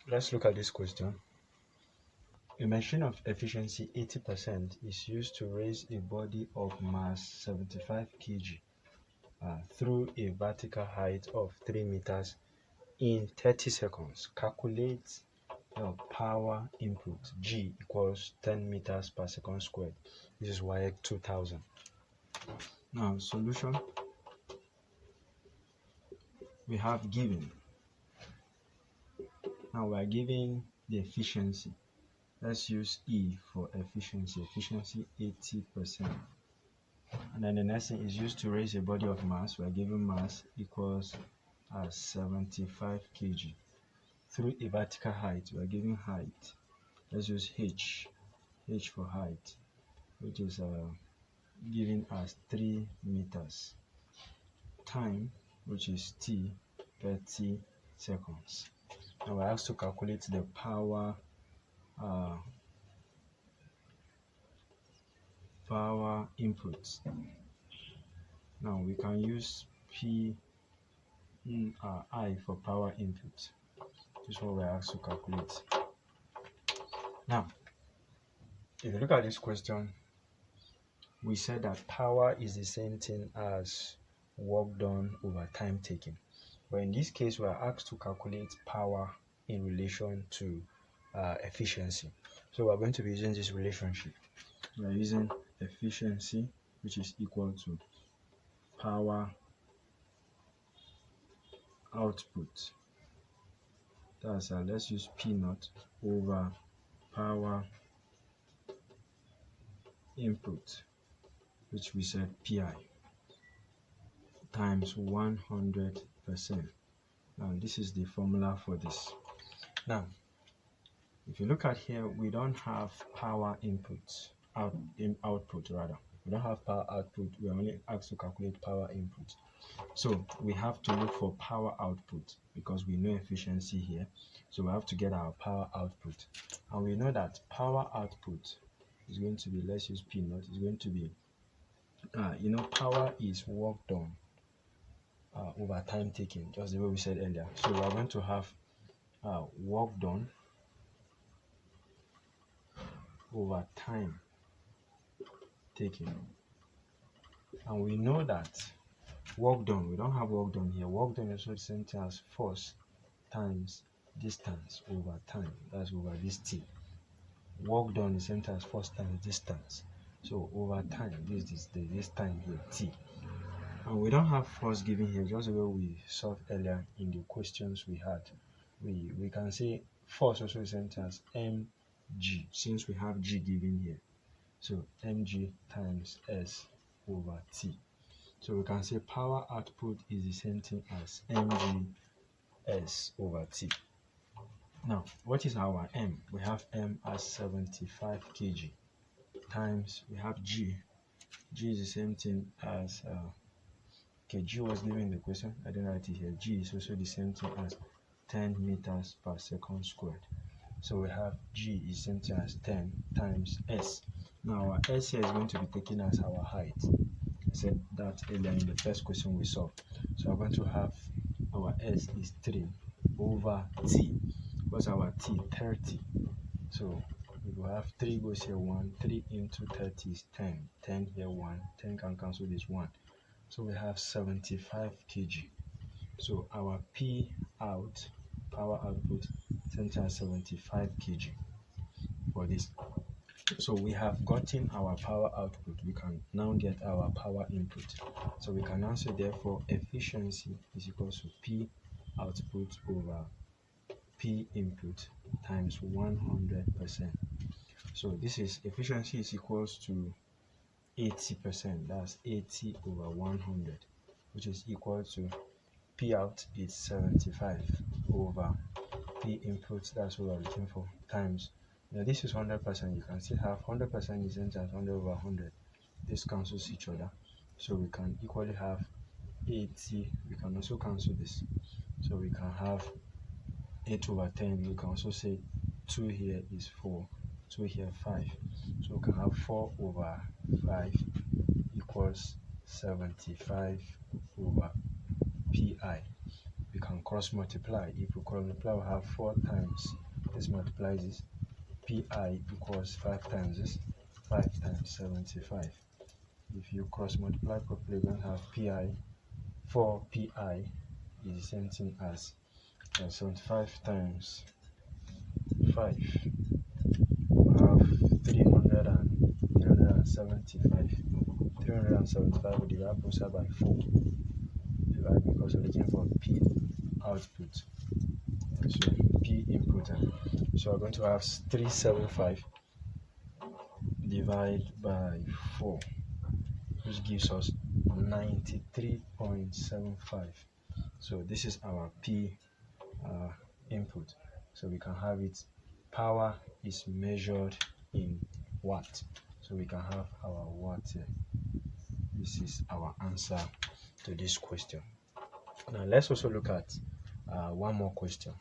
Let's look at this question. A machine of efficiency 80% is used to raise a body of mass 75 kg through a vertical height of 3 meters in 30 seconds. Calculate your power input. G equals 10 meters per second squared. This is Waec 2000. Now, solution. We have given. Now we are giving the efficiency. Let's use E for efficiency. Efficiency 80%. And then the next thing is used to raise a body of mass. We are given mass equals 75 kg. Through a vertical height, we are given height. Let's use H for height, which is given as 3 meters. Time, which is T, 30 seconds. Now we're asked to calculate the power input. Now we can use I for power input. This is what we're asked to calculate. Now, if you look at this question, we said that power is the same thing as work done over time taken. But in this case, we are asked to calculate power in relation to efficiency. So we're going to be using this relationship. We're using efficiency, which is equal to power output. That's let's use P naught over power input, which we said PI, times 100%. Now this is the formula for this. Now, if you look at here, we don't have power output. We don't have power output. We are only asked to calculate power input. So we have to look for power output because we know efficiency here. So we have to get our power output. And we know that power output is going to be, let's use P naught, is going to be, power is work done over time taken, just the way we said earlier. So we are going to have work done over time taken. And we know that work done, we don't have work done here. Work done is also the same thing as force times distance over time. That's over this T. Work done is the same thing as force times distance. So over time, this time here, T. And we don't have force given here, just the way we solved earlier in the questions we had. We can say force also is the same thing as mg, since we have g given here. So mg times s over t. So we can say power output is the same thing as mg s over t. Now, what is our m? We have m as 75 kg times we have g. G is the same thing as G was given in the question. I didn't write it here. G is also the same thing as 10 meters per second squared. So we have G is the same thing as 10 times S. Now our S here is going to be taken as our height. I said that earlier in the first question we saw. So we're going to have our S is 3 over T. What's our T? 30. So we will have 3 goes here 1. 3 into 30 is 10. 10 here 1. 10 can cancel this 1. So we have 75 kg. So our P out, power output, center 75 kg for this. So we have gotten our power output. We can now get our power input. So we can now say therefore efficiency is equal to P output over P input times 100%. So this is efficiency is equals to 80%. That's 80 over 100, which is equal to P out is 75 over P input. That's what we're looking for, times. Now this is 100%. You can still have 100% is times 100 over 100. This cancels each other, so we can equally have 80. We can also cancel this, so we can have 8 over 10. We can also say 2 here is 4, 2 here 5. So we can have 4 over 5 equals 75 over pi. We can cross multiply. If we cross multiply, we have 4 times this multiplies this. Pi equals 5 times this. 5 times 75. If you cross multiply properly, you're going to have pi. 4 pi is the same thing as 75 times 5. We have 375. 375 we divide both sides by 4. Divide because we're looking for P output. So P input. So we're going to have 375 divided by 4, which gives us 93.75. So this is our P input. So we can have it. Power is measured in watt. So we can have our watt here. This is our answer to this question. Now let's also look at one more question.